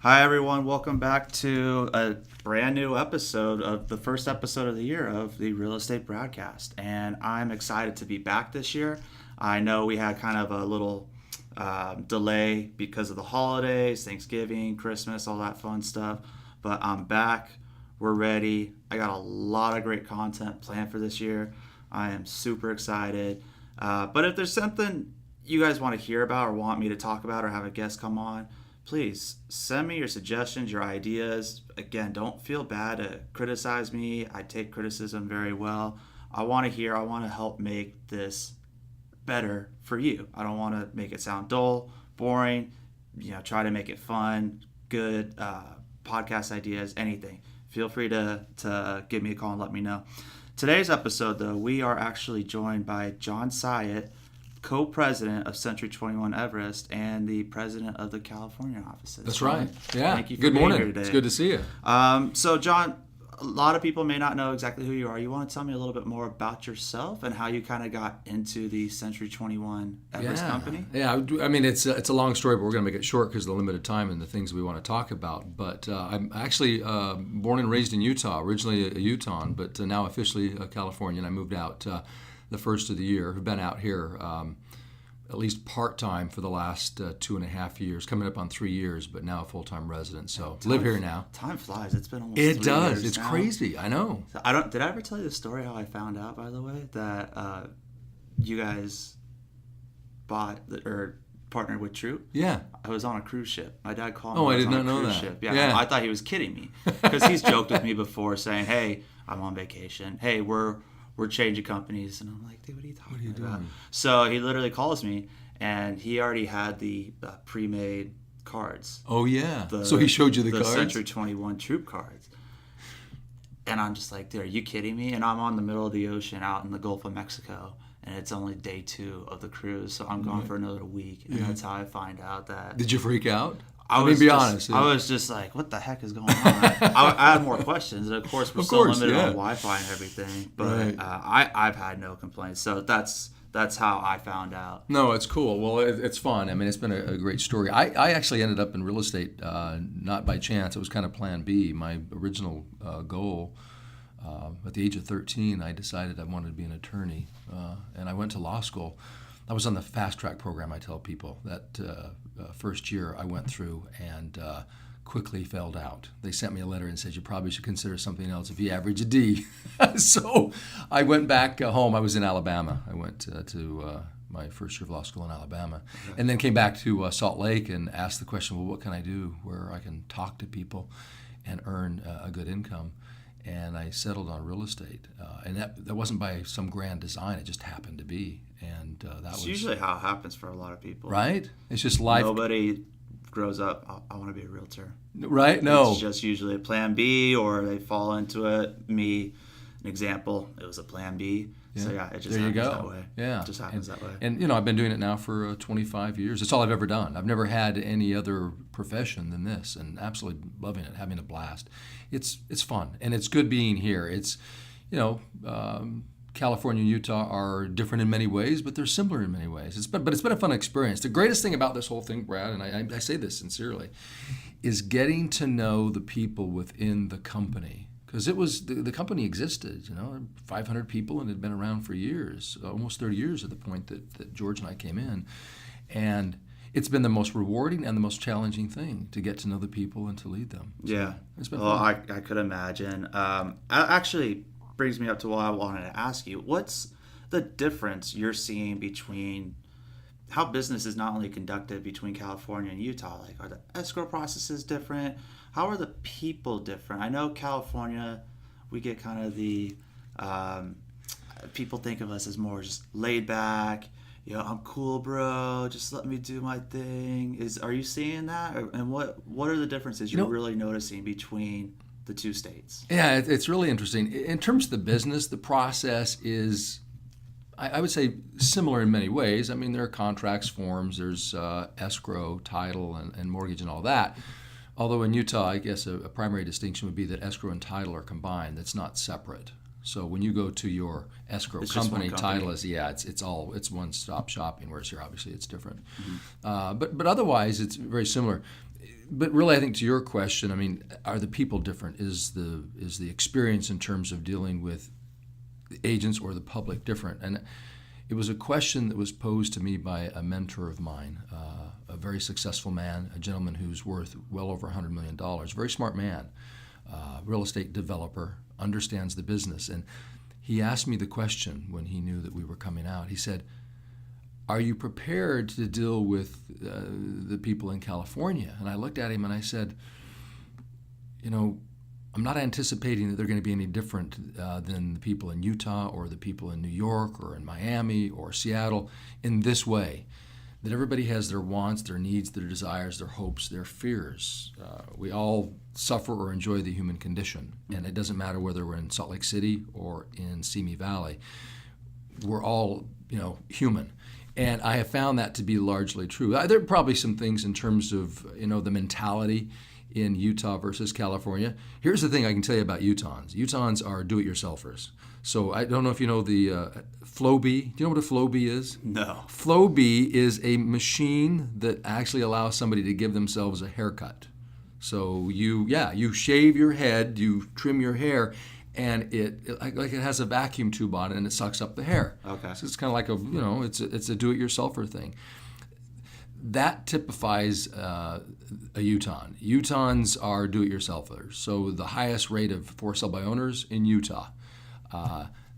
Hi, everyone. Welcome back to a brand new episode of the first episode of the year of the Real Estate Broadcast. And I'm excited to be back this year. I know we had kind of a little delay because of the holidays, Thanksgiving, Christmas, all that fun stuff. But I'm back. We're ready. I got a lot of great content planned for this year. I am super excited. But if there's something you guys want to hear about or want me to talk about or have a guest come on, please send me your suggestions, your ideas. Again, don't feel bad to criticize me. I take criticism very well. I want to help make this better for you. I don't want to make it sound dull, boring, try to make it fun, good, podcast ideas, anything. Feel free to give me a call and let me know. Today's episode, though, we are actually joined by John Ciet, co-president of Century 21 Everest and the president of the California offices. That's right. Yeah. Thank you for Good being morning. here today. It's good to see you. So, John, a lot of people may not know exactly who you are. You want to tell me a little bit more about yourself and how you kind of got into the Century 21 Everest company? Yeah. I mean, it's a long story, but we're going to make it short because of the limited time and the things we want to talk about. But I'm actually born and raised in Utah, originally a Utahn, but now officially a Californian. I moved out the first of the year. I've been out here at least part-time for the last 2.5 years, coming up on 3 years, but now a full-time resident. So live here now. Time flies. It's been almost 3 It years does. It's now. crazy. I know. So did I ever tell you the story how I found out, by the way, that you guys bought or partnered with Troop? Yeah. I was on a cruise ship. My dad called me. Oh, I was did on not a know cruise that. Ship. Yeah. I thought he was kidding me because he's joked with me before saying, "Hey, I'm on vacation. Hey, we're changing companies," and I'm like, "Dude, what are you talking about?" So he literally calls me, and he already had the pre-made cards. Oh, yeah. So he showed you the cards? The Century 21 Troop cards. And I'm just like, dude, are you kidding me? And I'm on the middle of the ocean out in the Gulf of Mexico, and it's only day 2 of the cruise, so I'm gone for another week. And that's how I find out that... Did you freak out? Be honest. I was just like, what the heck is going on? I had more questions. And of course, we're still limited on Wi-Fi and everything. But I've had no complaints. So that's how I found out. No, it's cool. Well, it's fun. I mean, it's been a great story. I actually ended up in real estate not by chance. It was kind of plan B. My original goal, at the age of 13, I decided I wanted to be an attorney. And I went to law school. I was on the fast track program, I tell people. That first year I went through and quickly failed out. They sent me a letter and said, you probably should consider something else if you average a D. So I went back home. I was in Alabama. I went to my first year of law school in Alabama, and then came back to Salt Lake and asked the question, well, what can I do where I can talk to people and earn a good income? And I settled on real estate. And that wasn't by some grand design. It just happened to be. And It's usually how it happens for a lot of people. Right? It's just life. Nobody grows up, I want to be a realtor. Right? No. It's just usually a plan B, or they fall into it. Me, an example, it was a plan B. Yeah. So it just happens that way. Yeah. It just happens that way. And I've been doing it now for 25 years. It's all I've ever done. I've never had any other profession than this, and absolutely loving it, having a blast. It's fun, and it's good being here. It's, California and Utah are different in many ways, but they're similar in many ways. But it's been a fun experience. The greatest thing about this whole thing, Brad, and I say this sincerely, is getting to know the people within the company. Because the company existed, 500 people, and it had been around for years, almost 30 years at the point that George and I came in. And it's been the most rewarding and the most challenging thing to get to know the people and to lead them. So yeah. It's been fun. I could imagine. Actually brings me up to what I wanted to ask you. What's the difference you're seeing between how business is not only conducted between California and Utah? Like, are the escrow processes different? How are the people different? I know California, we get kind of the people think of us as more just laid back. I'm cool, bro. Just let me do my thing. Are you seeing that? And what are the differences you're really noticing between the two states? Yeah, it's really interesting. In terms of the business, the process is, I would say, similar in many ways. I mean, there are contracts, forms, there's escrow, title, and mortgage and all that. Although in Utah, I guess a primary distinction would be that escrow and title are combined. That's not separate. So when you go to your escrow company, title is it's one-stop shopping. Whereas here, obviously, it's different. Mm-hmm. But otherwise, it's very similar. But really, I think to your question, I mean, are the people different? Is the experience in terms of dealing with the agents or the public different? And it was a question that was posed to me by a mentor of mine, a very successful man, a gentleman who's worth well over $100 million, very smart man, real estate developer, understands the business. And he asked me the question when he knew that we were coming out. He said, are you prepared to deal with the people in California? And I looked at him and I said, I'm not anticipating that they're going to be any different than the people in Utah or the people in New York or in Miami or Seattle in this way, that everybody has their wants, their needs, their desires, their hopes, their fears. We all suffer or enjoy the human condition, and it doesn't matter whether we're in Salt Lake City or in Simi Valley. We're all, human. And I have found that to be largely true. There are probably some things in terms of, the mentality in Utah versus California. Here's the thing I can tell you about Utahns. Utahns are do-it-yourselfers. So I don't know if you know the Flowbee. Do you know what a Flowbee is? No. Flowbee is a machine that actually allows somebody to give themselves a haircut. So you shave your head, you trim your hair, and it has a vacuum tube on it, and it sucks up the hair. Okay. So it's kind of like it's a do-it-yourselfer thing. That typifies a Utahn. Utahns are do-it-yourselfers. So the highest rate of for sale by owners in Utah,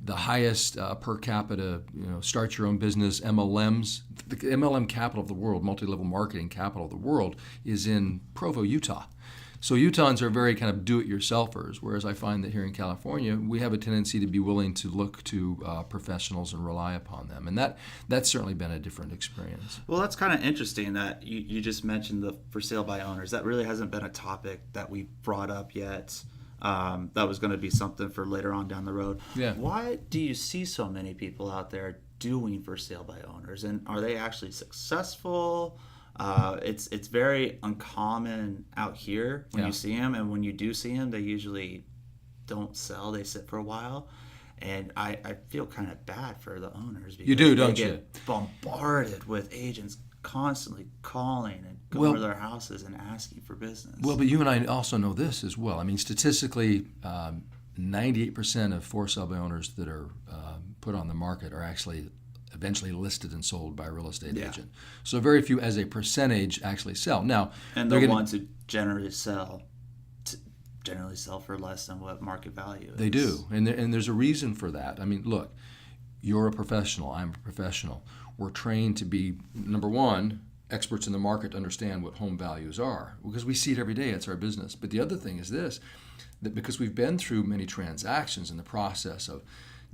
the highest per capita, start your own business MLMs. The MLM capital of the world, multi-level marketing capital of the world, is in Provo, Utah. So Utahns are very kind of do-it-yourselfers, whereas I find that here in California, we have a tendency to be willing to look to professionals and rely upon them. And that's certainly been a different experience. Well, that's kind of interesting that you just mentioned the for sale by owners. That really hasn't been a topic that we brought up yet. That was going to be something for later on down the road. Yeah. Why do you see so many people out there doing for sale by owners? And are they actually successful? It's very uncommon out here when you see them, and when you do see them, they usually don't sell. They sit for a while, and I feel kind of bad for the owners because you do, they don't get you? bombarded with agents constantly calling and going to their houses and asking for business. Well, but you and I also know this as well. I mean, statistically, 98% of for sale by owners that are put on the market are actually eventually listed and sold by a real estate agent. So very few, as a percentage, actually sell. Now, and the ones who generally sell for less than what market value is. They do, and there's a reason for that. I mean, look, you're a professional, I'm a professional. We're trained to be, number one, experts in the market to understand what home values are, because we see it every day. It's our business. But the other thing is this, that because we've been through many transactions in the process of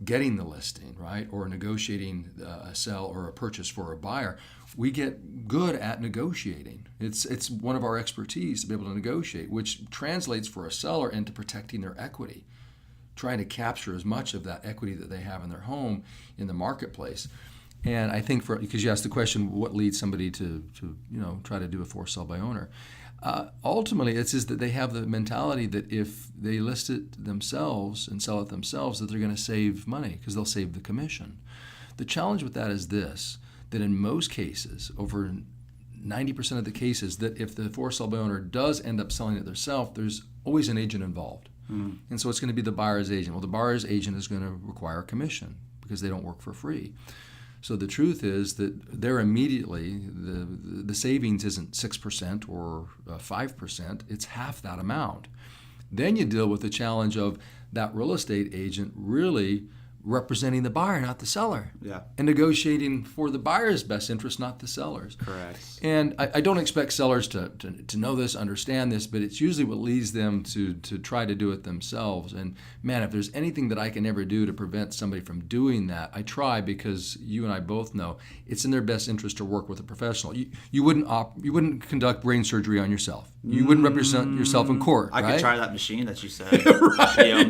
getting the listing, right, or negotiating a sell or a purchase for a buyer, we get good at negotiating. It's one of our expertise to be able to negotiate, which translates for a seller into protecting their equity, trying to capture as much of that equity that they have in their home in the marketplace. And I think because you asked the question, what leads somebody to try to do a for sale by owner? Ultimately, it's is that they have the mentality that if they list it themselves and sell it themselves, that they're going to save money because they'll save the commission. The challenge with that is this, that in most cases, over 90% of the cases, that if the for sale by owner does end up selling it themselves, there's always an agent involved. And so it's going to be the buyer's agent. Well, the buyer's agent is going to require a commission because they don't work for free. So the truth is that they're immediately, the savings isn't 6% or 5%, it's half that amount. Then you deal with the challenge of that real estate agent really representing the buyer, not the seller. Yeah. And negotiating for the buyer's best interest, not the seller's. Correct. And I don't expect sellers to know this, understand this, but it's usually what leads them to try to do it themselves. And man, if there's anything that I can ever do to prevent somebody from doing that, I try, because you and I both know it's in their best interest to work with a professional. You wouldn't conduct brain surgery on yourself. You wouldn't represent yourself in court. I right? could try that machine that you said. Right.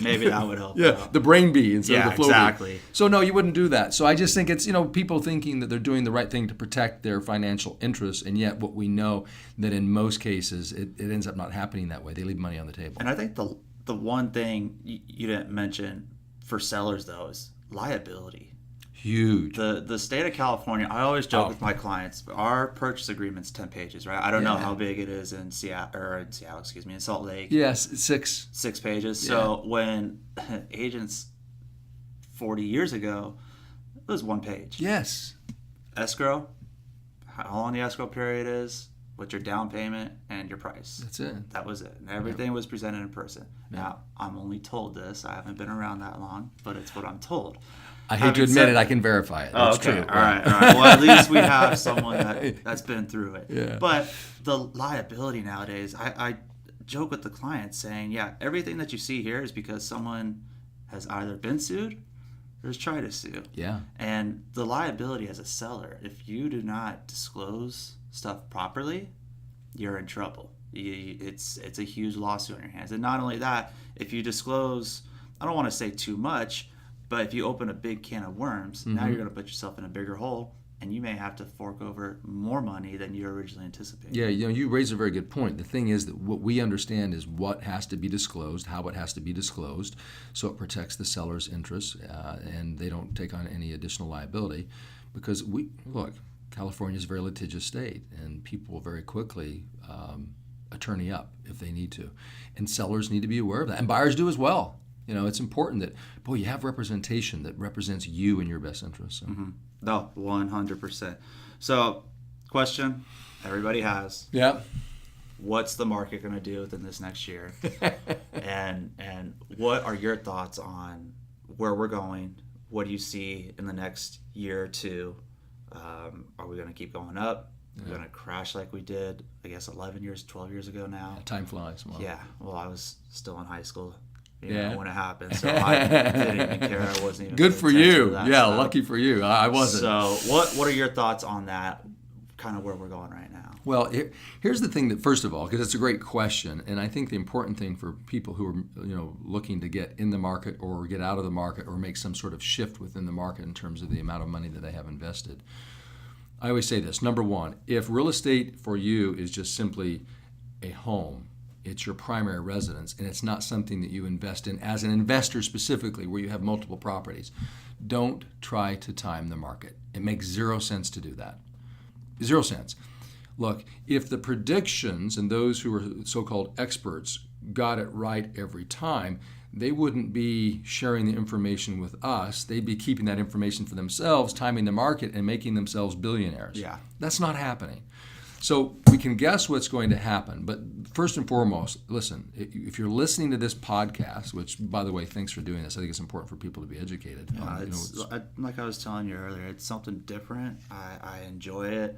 Maybe that would help. Yeah, the brain bee instead of the flow exactly. bee. So no, you wouldn't do that. So I just think it's people thinking that they're doing the right thing to protect their financial interests, and yet what we know that in most cases it ends up not happening that way. They leave money on the table. And I think the one thing you didn't mention for sellers though is liability. Huge. The state of California, I always joke with my clients, our purchase agreement's 10 pages, right? I don't know how big it is in Seattle, in Salt Lake. Yes, 6. 6 pages. Yeah. So when agents 40 years ago, it was 1 page. Yes. Escrow, how long the escrow period is, what's your down payment, and your price. That's it. That was it. And everything was presented in person. Now, I'm only told this. I haven't been around that long, but it's what I'm told. I hate to admit it, I can verify it. Oh, It's okay. true. All right. Well, at least we have someone that's been through it. Yeah. But the liability nowadays, I joke with the clients saying, yeah, everything that you see here is because someone has either been sued or has tried to sue. Yeah. And the liability as a seller, if you do not disclose stuff properly, you're in trouble. It's a huge lawsuit on your hands. And not only that, if you disclose, I don't want to say too much, but if you open a big can of worms, now you're going to put yourself in a bigger hole, and you may have to fork over more money than you originally anticipated. Yeah, you raise a very good point. The thing is that what we understand is what has to be disclosed, how it has to be disclosed, so it protects the seller's interests, and they don't take on any additional liability. Because California is a very litigious state, and people will very quickly attorney up if they need to. And sellers need to be aware of that, and buyers do as well. It's important that, you have representation that represents you in your best interest. So. No, 100%. So, question everybody has. Yeah. What's the market going to do within this next year? and what are your thoughts on where we're going? What do you see in the next year or two? Are we going to keep going up? Are we going to crash like we did, 12 years ago now? Time flies. Wow. Yeah. Well, I was still in high school. When it happened, so I didn't even care. I wasn't even. Good for you. Lucky for you. I wasn't. So, what are your thoughts on that? Kind of where we're going right now. Well, here's the thing that, first of all, because it's a great question, and I think the important thing for people who are looking to get in the market or get out of the market or make some sort of shift within the market in terms of the amount of money that they have invested. I always say this: number one, if real estate for you is just simply a home, it's your primary residence, and it's not something that you invest in as an investor specifically where you have multiple properties, don't try to time the market. It makes 0 sense to do that. 0 cents. Look, if the predictions and those who are so-called experts got it right every time, they wouldn't be sharing the information with us. They'd be keeping that information for themselves, timing the market, and making themselves billionaires. Yeah. That's not happening. So we can guess what's going to happen, but first and foremost, listen, if you're listening to this podcast, which, by the way, thanks for doing this. I think it's important for people to be educated. Like I was telling you earlier, it's something different. I enjoy it.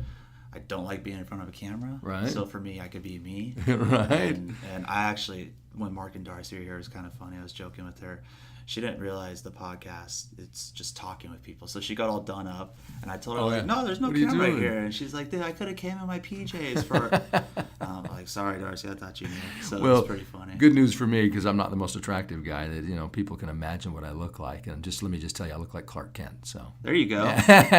I don't like being in front of a camera. Right. So for me, I could be me. Right. And I actually, when Mark and Darcy were here, it was kind of funny. I was joking with her. She didn't realize the podcast, it's just talking with people. So she got all done up, and I told her, no, there's no camera here. And she's like, dude, I could have came in my PJs for... I'm like, sorry, Darcy, I thought you knew. So it was pretty funny. Good news for me, because I'm not the most attractive guy, that people can imagine what I look like. And let me just tell you, I look like Clark Kent. So there you go.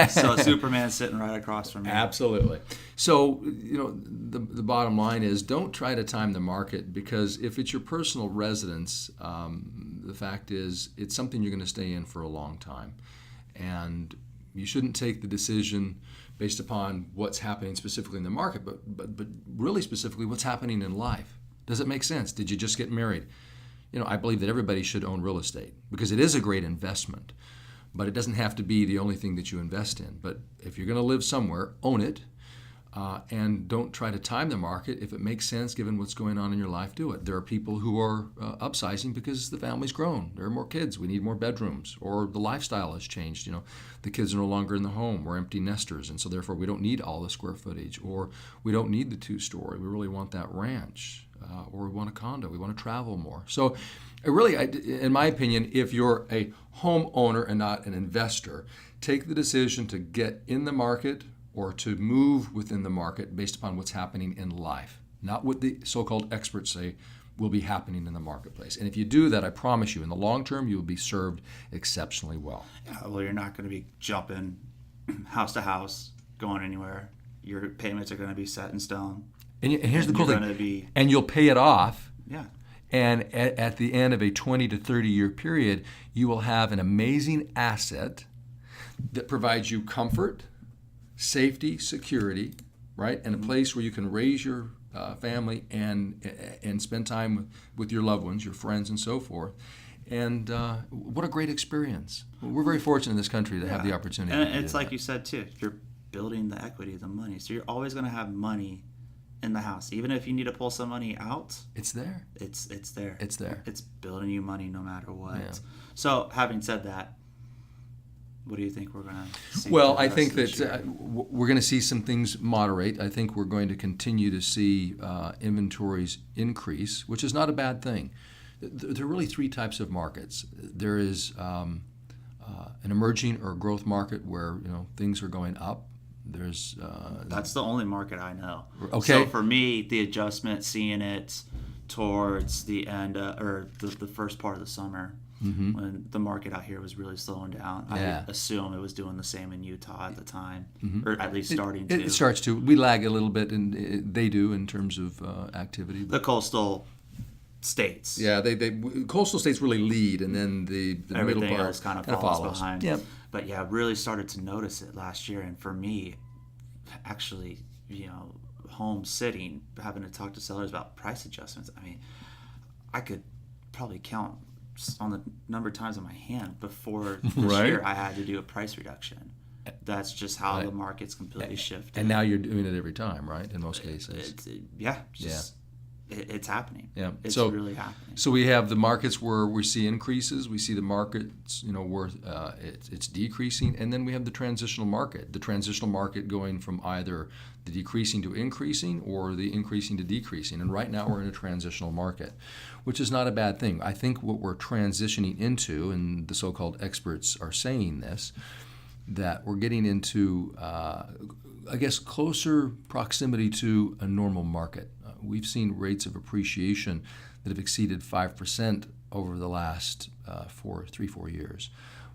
So Superman's sitting right across from me. Absolutely. So, the bottom line is, don't try to time the market, because if it's your personal residence, the fact is, it's something you're going to stay in for a long time. And you shouldn't take the decision based upon what's happening specifically in the market, but really specifically what's happening in life. Does it make sense? Did you just get married? I believe that everybody should own real estate because it is a great investment, but it doesn't have to be the only thing that you invest in. But if you're going to live somewhere, own it. And don't try to time the market. If it makes sense, given what's going on in your life, do it. There are people who are upsizing because the family's grown. There are more kids. We need more bedrooms. Or the lifestyle has changed. The kids are no longer in the home. We're empty nesters, and so therefore we don't need all the square footage. Or we don't need the 2-story. We really want that ranch. Or we want a condo. We want to travel more. So in my opinion, if you're a homeowner and not an investor, take the decision to get in the market or to move within the market based upon what's happening in life, not what the so-called experts say will be happening in the marketplace. And if you do that, I promise you, in the long term, you will be served exceptionally well. Yeah, well, you're not going to be jumping house to house, going anywhere. Your payments are going to be set in stone. And here's the cool thing. And you'll pay it off. Yeah. And at the end of a 20 to 30 year period, you will have an amazing asset that provides you comfort, safety, security, right, and a place where you can raise your family and spend time with your loved ones, your friends, and so forth. And what a great experience. We're very fortunate in this country to have the opportunity. And it's like you said too, you're building the equity of the money. So you're always going to have money in the house. Even if you need to pull some money out, it's there. It's there. It's there. It's building you money no matter what. Yeah. So having said that, what do you think we're going to see? Well, I think that we're going to see some things moderate. I think we're going to continue to see inventories increase, which is not a bad thing. There are really three types of markets. There is an emerging or growth market where things are going up. There's that's the only market I know. Okay. So for me, the adjustment, seeing it towards the end or the first part of the summer. Mm-hmm. When the market out here was really slowing down. Yeah. I assume it was doing the same in Utah at the time, or at least starting to. It starts to. We lag a little bit, and they do in terms of activity. The coastal states. Yeah, they coastal states really lead, and then the Everything middle part else kind of follows behind. Yep. But yeah, really started to notice it last year, and for me, actually, home sitting, having to talk to sellers about price adjustments. I mean, I could probably count on the number of times on my hand before this year I had to do a price reduction. That's just how the market's completely shifted. And now you're doing it every time, right? In most cases. It's happening. Yeah, it's really happening. So we have the markets where we see increases. We see the markets, where it's decreasing, and then we have the transitional market. The transitional market going from either the decreasing to increasing or the increasing to decreasing. And right now we're in a transitional market, which is not a bad thing. I think what we're transitioning into, and the so-called experts are saying this, that we're getting into, I guess, closer proximity to a normal market. We've seen rates of appreciation that have exceeded 5% over the last 4 years,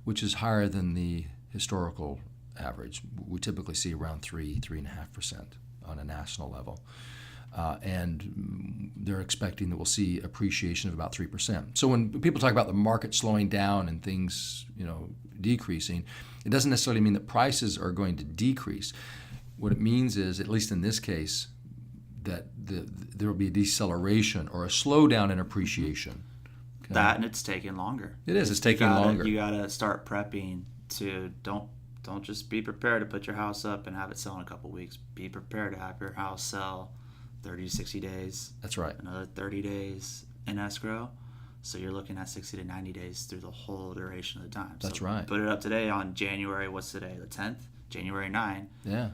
which is higher than the historical average. We typically see around 3.5% on a national level. And they're expecting that we'll see appreciation of about 3%. So when people talk about the market slowing down and things, decreasing, it doesn't necessarily mean that prices are going to decrease. What it means is, at least in this case, that there will be a deceleration or a slowdown in appreciation. Okay? That, and it's taking longer. It is. It's taking longer. You got to start prepping to don't just be prepared to put your house up and have it sell in a couple weeks. Be prepared to have your house sell 30 to 60 days. That's right. Another 30 days in escrow. So you're looking at 60 to 90 days through the whole duration of the time. That's so right. Put it up today on January, what's today, the 10th? January 9. Yeah.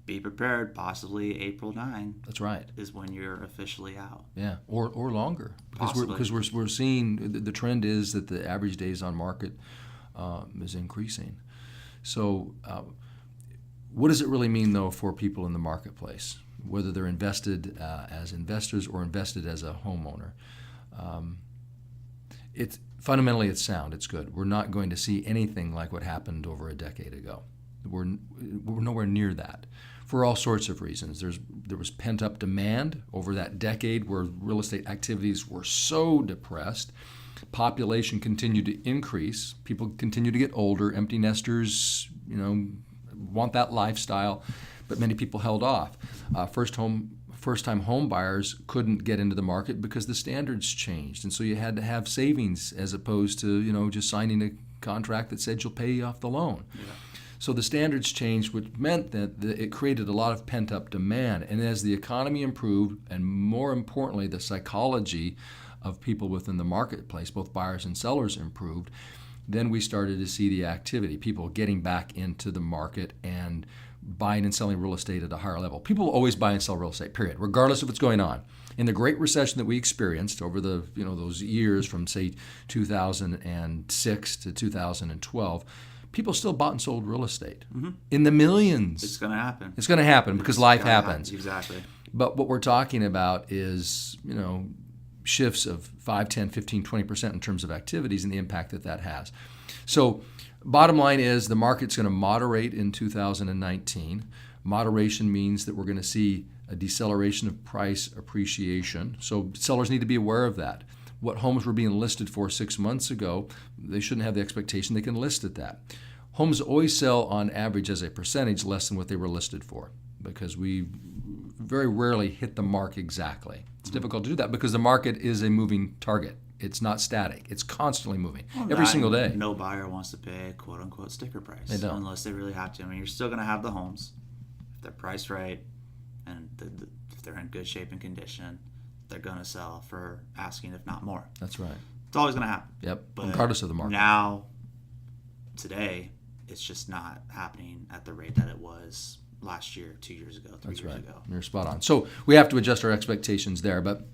Be prepared, possibly April 9. That's right. Is when you're officially out. Yeah, or longer. Because we're seeing, the trend is that the average days on market is increasing. So what does it really mean, though, for people in the marketplace, whether they're invested as investors or invested as a homeowner? Fundamentally, it's sound. It's good. We're not going to see anything like what happened over a decade ago. We're nowhere near that, for all sorts of reasons. There was pent-up demand over that decade where real estate activities were so depressed. Population continued to increase. People continue to get older. Empty nesters, want that lifestyle, but many people held off. First-time home buyers couldn't get into the market because the standards changed, and so you had to have savings as opposed to just signing a contract that said you'll pay off the loan. Yeah. So the standards changed, which meant that it created a lot of pent-up demand. And as the economy improved, and more importantly, the psychology of people within the marketplace, both buyers and sellers, improved, then we started to see the activity, people getting back into the market and buying and selling real estate at a higher level. People always buy and sell real estate, period, regardless of what's going on. In the Great Recession that we experienced over the those years from, say, 2006 to 2012, people still bought and sold real estate in the millions. It's going to happen. It's going to happen because life happens. Exactly. But what we're talking about is, shifts of 5, 10, 15, 20% in terms of activities and the impact that has. So bottom line is the market's going to moderate in 2019. Moderation means that we're going to see a deceleration of price appreciation. So sellers need to be aware of that. What homes were being listed for 6 months ago, they shouldn't have the expectation they can list at that. Homes always sell on average as a percentage less than what they were listed for, because we very rarely hit the mark exactly. It's difficult to do that because the market is a moving target. It's not static. It's constantly moving every single day. No buyer wants to pay quote unquote sticker price. They don't. Unless they really have to. I mean, you're still going to have the homes if they're priced right and if they're in good shape and condition. They're going to sell for asking, if not more. That's right. It's always going to happen. Yep. But regardless of the market. Now, today, it's just not happening at the rate that it was last year, 2 years ago, 3 years ago. You're spot on. So we have to adjust our expectations there. But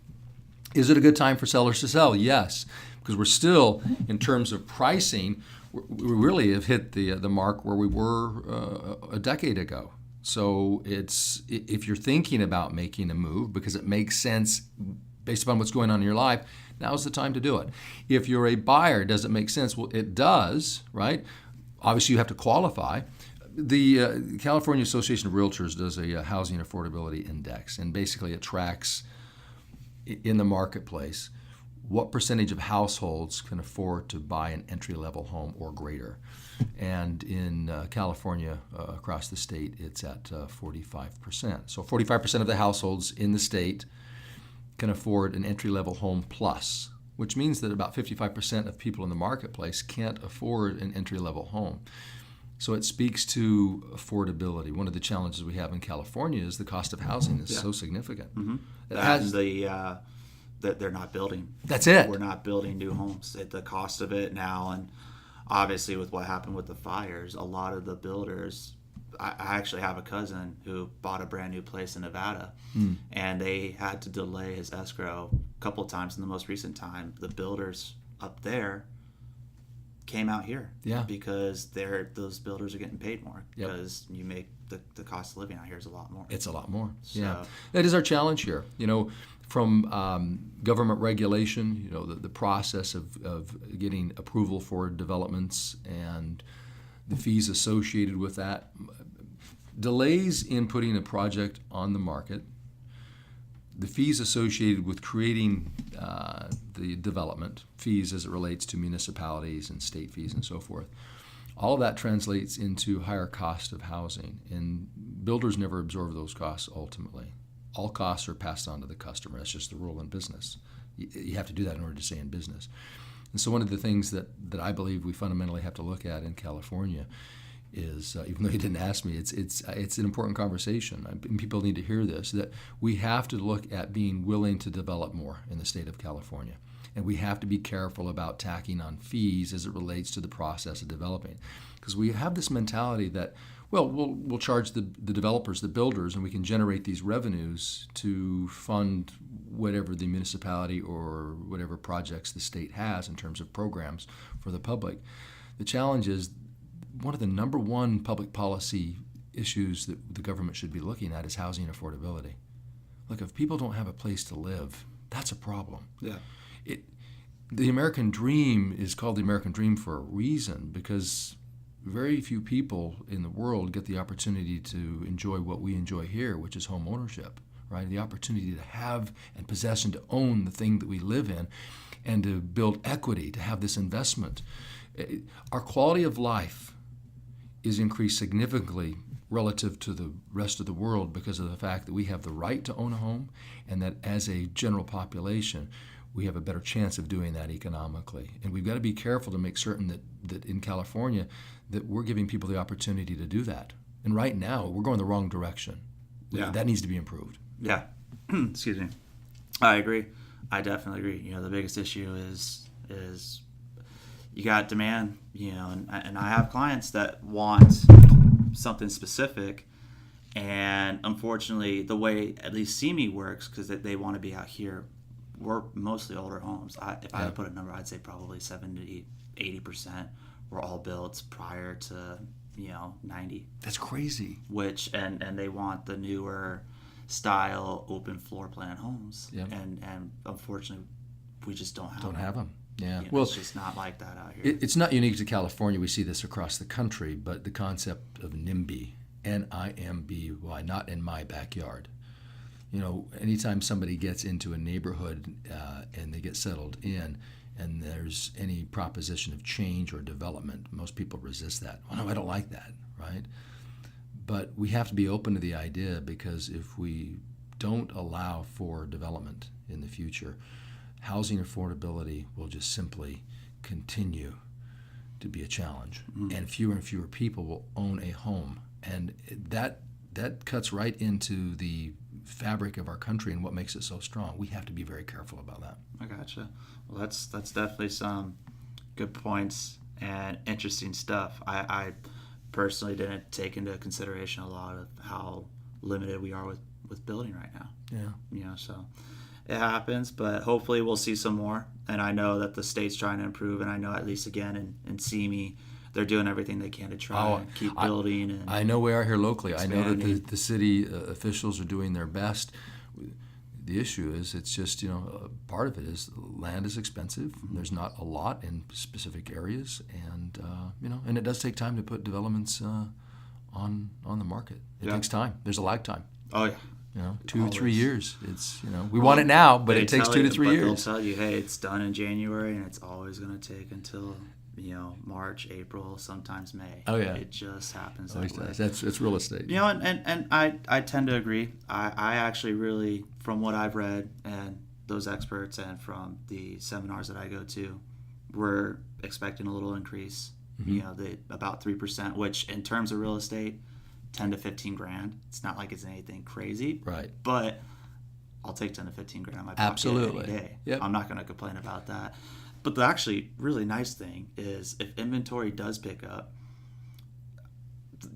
is it a good time for sellers to sell? Yes, because we're still, in terms of pricing, we really have hit the mark where we were a decade ago. So it's, if you're thinking about making a move because it makes sense based upon what's going on in your life, now's the time to do it. If you're a buyer, does it make sense? Well, it does, right? Obviously, you have to qualify. The California Association of Realtors does a housing affordability index, and basically it tracks in the marketplace what percentage of households can afford to buy an entry-level home or greater. And in California, across the state, it's at 45%. So 45% of the households in the state can afford an entry-level home plus, which means that about 55% of people in the marketplace can't afford an entry-level home. So it speaks to affordability. One of the challenges we have in California is the cost of housing is so significant. Mm-hmm. That they're not building. That's it. We're not building new homes at the cost of it now, and obviously with what happened with the fires, a lot of the builders. I actually have a cousin who bought a brand new place in Nevada, and they had to delay his escrow a couple of times. In the most recent time, the builders up there came out here, because those builders are getting paid more, because you make the cost of living out here is a lot more. It's a lot more. So, yeah, that is our challenge here. From government regulation, the process of getting approval for developments and the fees associated with that, delays in putting a project on the market, the fees associated with creating the development, fees as it relates to municipalities and state fees and so forth, all of that translates into higher cost of housing, and builders never absorb those costs ultimately. All costs are passed on to the customer. That's just the rule in business. You have to do that in order to stay in business. And so one of the things that I believe we fundamentally have to look at in California is, even though you didn't ask me, it's an important conversation. And people need to hear this, that we have to look at being willing to develop more in the state of California. And we have to be careful about tacking on fees as it relates to the process of developing. Because we have this mentality that, well, we'll charge the developers, the builders, and we can generate these revenues to fund whatever the municipality or whatever projects the state has in terms of programs for the public. The challenge is, one of the number one public policy issues that the government should be looking at is housing affordability. Look, if people don't have a place to live, that's a problem. Yeah. The American dream is called the American dream for a reason, because very few people in the world get the opportunity to enjoy what we enjoy here, which is home ownership, right? The opportunity to have and possess and to own the thing that we live in, and to build equity, to have this investment. Our quality of life is increased significantly relative to the rest of the world because of the fact that we have the right to own a home, and that as a general population, we have a better chance of doing that economically. And we've got to be careful to make certain that in California that we're giving people the opportunity to do that. And right now, we're going the wrong direction. Yeah. That needs to be improved. Yeah. Excuse me. I agree. I definitely agree. The biggest issue is you got demand, and I have clients that want something specific, and unfortunately, the way at least CME works, because they want to be out here, we're mostly older homes. If I had to put a number, I'd say probably 70-80% were all built prior to 90. That's crazy. Which and they want the newer style open floor plan homes. Yep. And unfortunately, we just don't have them. Yeah. Well, it's just not like that out here. It's not unique to California. We see this across the country, but the concept of NIMBY, N-I-M-B-Y, not in my backyard. Anytime somebody gets into a neighborhood and they get settled in, and there's any proposition of change or development, most people resist that. Well, no, I don't like that, right? But we have to be open to the idea, because if we don't allow for development in the future, housing affordability will just simply continue to be a challenge, and fewer people will own a home, and that cuts right into the fabric of our country and what makes it so strong. We have to be very careful about that. I gotcha. Well, that's definitely some good points and interesting stuff. I personally didn't take into consideration a lot of how limited we are with building right now. Yeah. So it happens, but hopefully we'll see some more. And I know that the state's trying to improve, and I know at least again in CME, they're doing everything they can to try and keep building. And I know we are here locally. expanding. I know that the city officials are doing their best. The issue is, it's just, part of it is land is expensive. There's not a lot in specific areas, and and it does take time to put developments on the market. It takes time. There's a lag time. Oh yeah. 2 3 years. It's we want it now, but it takes 2 to 3 years. They'll tell you, hey, it's done in January, and it's always going to take until March, April, sometimes May. Oh yeah, it just happens that way. It's real estate. And I tend to agree. I actually really, from what I've read and those experts and from the seminars that I go to, we're expecting a little increase. About 3%, which in terms of real estate, 10 to 15 grand. It's not like it's anything crazy, right? But I'll take 10 to 15 grand on my pocket Absolutely. any day. Yep. I'm not going to complain about that. But the actually really nice thing is, if inventory does pick up,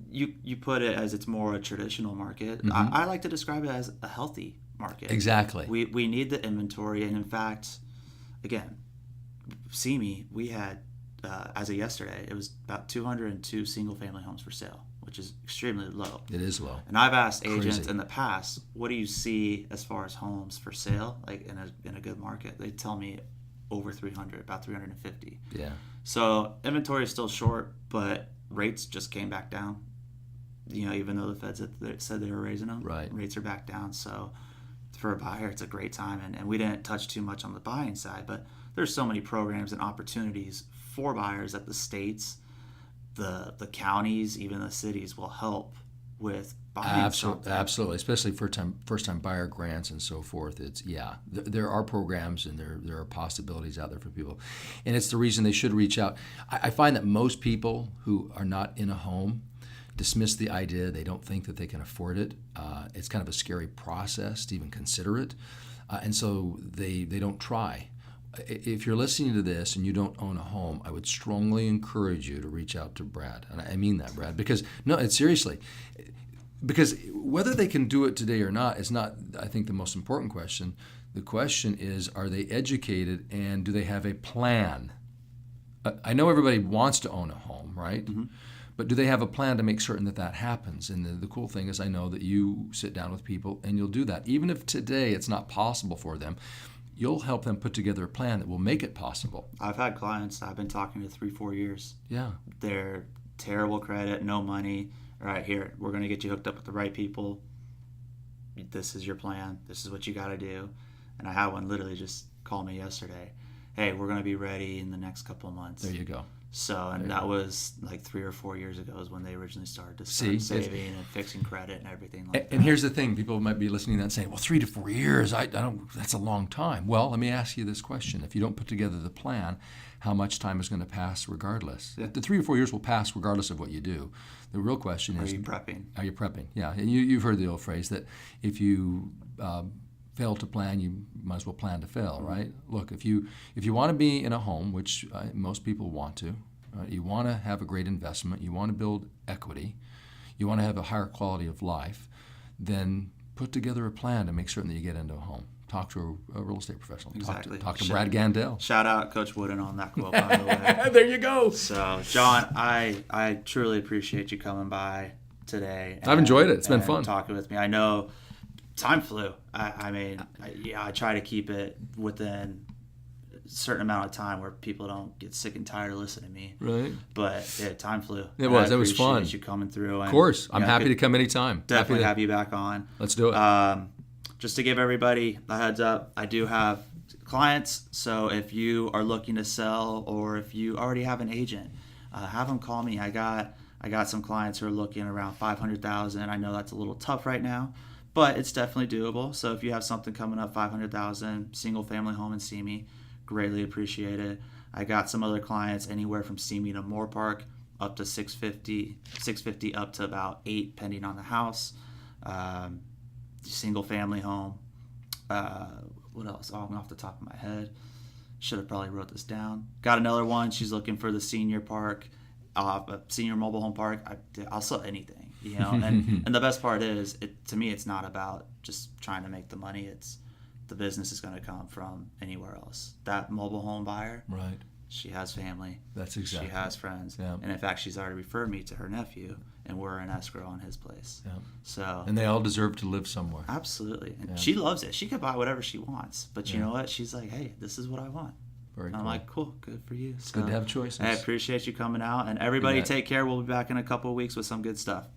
you put it as it's more a traditional market. I like to describe it as a healthy market. Exactly. We need the inventory, and in fact, again, CME, we had as of yesterday, it was about 202 single-family homes for sale, which is extremely low. It is low. And I've asked agents in the past, what do you see as far as homes for sale, like in a good market? They tell me over 300, about 350. Yeah. So inventory is still short, but rates just came back down. Even though the Fed said they were raising them, right. Rates are back down. So for a buyer, it's a great time. And we didn't touch too much on the buying side, but there's so many programs and opportunities for buyers that the states, the counties, even the cities will help with buying something. Absolutely, especially first time buyer grants and so forth. There are programs, and there are possibilities out there for people, and it's the reason they should reach out. I find that most people who are not in a home dismiss the idea. They don't think that they can afford it. It's kind of a scary process to even consider it, and so they don't try. If you're listening to this and you don't own a home, I would strongly encourage you to reach out to Brad. And I mean that, Brad, because seriously, because whether they can do it today or not is not, I think, the most important question. The question is, are they educated, and do they have a plan? I know everybody wants to own a home, right? Mm-hmm. But do they have a plan to make certain that happens? And the cool thing is, I know that you sit down with people and you'll do that. Even if today it's not possible for them, you'll help them put together a plan that will make it possible. I've had clients I've been talking to 3-4 years. Yeah. They're terrible credit, no money. All right, here, we're going to get you hooked up with the right people. This is your plan. This is what you got to do. And I had one literally just call me yesterday. Hey, we're going to be ready in the next couple of months. There you go. So, and that was like 3 or 4 years ago is when they originally started to start saving and fixing credit and everything like that. And here's the thing. People might be listening to that and saying, well, 3 to 4 years, I don't. That's a long time. Well, let me ask you this question. If you don't put together the plan, how much time is going to pass regardless? Yeah. The 3 or 4 years will pass regardless of what you do. The real question is, are you prepping? Are you prepping? Yeah. And you've heard the old phrase that if you fail to plan, you might as well plan to fail, right? Look, if you want to be in a home, which most people want to, you want to have a great investment, you want to build equity, you want to have a higher quality of life, then put together a plan to make certain that you get into a home. Talk to a real estate professional. Exactly. Talk to Brad Gandell. Shout out Coach Wooden on that quote, by the way. There you go. So, John, I truly appreciate you coming by today. I've enjoyed it. It's been fun. Talking with me. I know time flew. I try to keep it within a certain amount of time where people don't get sick and tired of listening to me. Right. But yeah, time flew. It was fun. I appreciate you coming through. Of course. I'm happy to come anytime. Definitely have you back on. Let's do it. Just to give everybody a heads up, I do have clients. So if you are looking to sell, or if you already have an agent, have them call me. I got some clients who are looking around 500,000. I know that's a little tough right now, but it's definitely doable. So if you have something coming up 500,000, single family home in Simi, greatly appreciate it. I got some other clients anywhere from Simi to Moore Park, up to 650 up to about 8, depending on the house. Single family home. What else? Oh, I'm off the top of my head. Should have probably wrote this down. Got another one. She's looking for the senior park, senior mobile home park. I'll sell anything, you know. And the best part is, to me, it's not about just trying to make the money. It's the business is going to come from anywhere else. That mobile home buyer, Right. she has family. That's exactly. She has friends. Yeah. And in fact, she's already referred me to her nephew, and we're in escrow on his place. Yeah. So. And they all deserve to live somewhere. Absolutely. And Yeah. she loves it. She could buy whatever she wants. But you Yeah. know what? She's like, hey, this is what I want. Very And cool. I'm like, cool, good for you. It's good to have choices. I appreciate you coming out. And everybody You bet. take care. We'll be back in a couple of weeks with some good stuff.